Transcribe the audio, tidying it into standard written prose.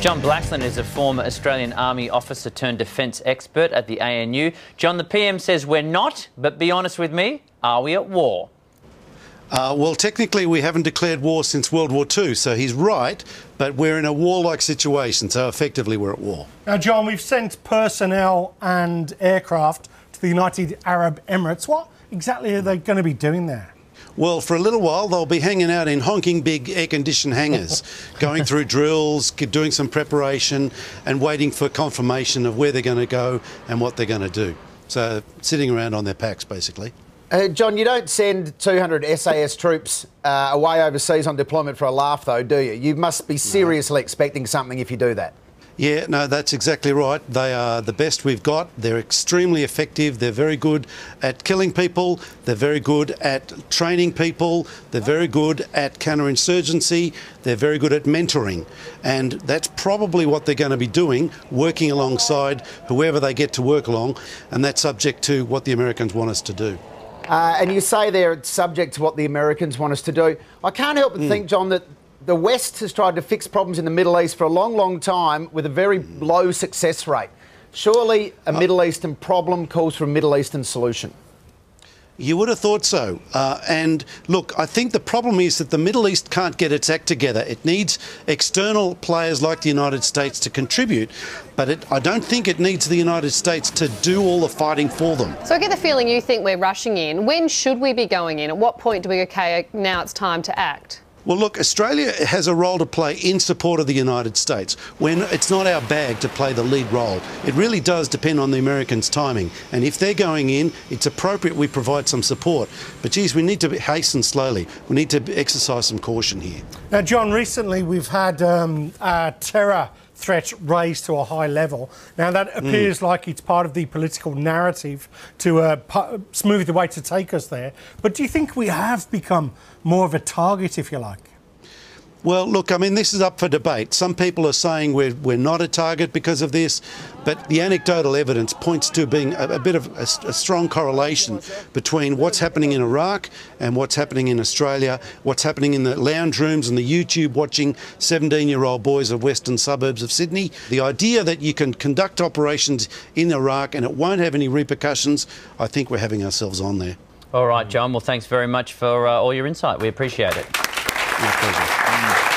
John Blaxland is a former Australian Army officer turned defence expert at the ANU. John, the PM says we're not, but be honest with me, are we at war? Well, technically we haven't declared war since World War II, so he's right, but we're in a warlike situation, so effectively we're at war. Now, John, we've sent personnel and aircraft to the United Arab Emirates. What exactly are they going to be doing there? Well, for a little while, they'll be hanging out in honking big air-conditioned hangars, going through drills, doing some preparation and waiting for confirmation of where they're going to go and what they're going to do. So, sitting around on their packs, basically. John, you don't send 200 SAS troops away overseas on deployment for a laugh, though, do you? You must be seriously expecting something if you do that. Yeah, no, that's exactly right. They are the best we've got. They're extremely effective. They're very good at killing people. They're very good at training people. They're very good at counterinsurgency. They're very good at mentoring. And that's probably what they're going to be doing, working alongside whoever they get to work along. And that's subject to what the Americans want us to do. And you say they're subject to what the Americans want us to do. I can't help but think, John, that the West has tried to fix problems in the Middle East for a long, long time with a very low success rate. Surely a Middle Eastern problem calls for a Middle Eastern solution. You would have thought so. And look, I think the problem is that the Middle East can't get its act together. It needs external players like the United States to contribute, but I don't think it needs the United States to do all the fighting for them. So I get the feeling you think we're rushing in. When should we be going in? At what point do we go, okay, now it's time to act? Well, look, Australia has a role to play in support of the United States. When it's not our bag to play the lead role, it really does depend on the Americans' timing. And if they're going in, it's appropriate we provide some support. But, geez, we need to hasten slowly. We need to exercise some caution here. Now, John, recently we've had a terror threat raised to a high level. Now, that appears like it's part of the political narrative to smooth the way to take us there. But do you think we have become more of a target, if you like? Well, look, I mean, this is up for debate. Some people are saying we're not a target because of this, but the anecdotal evidence points to being a bit of a strong correlation between what's happening in Iraq and what's happening in Australia, what's happening in the lounge rooms and the YouTube watching 17-year-old boys of western suburbs of Sydney. The idea that you can conduct operations in Iraq and it won't have any repercussions, I think we're having ourselves on there. All right, John. Well, thanks very much for all your insight. We appreciate it. My pleasure.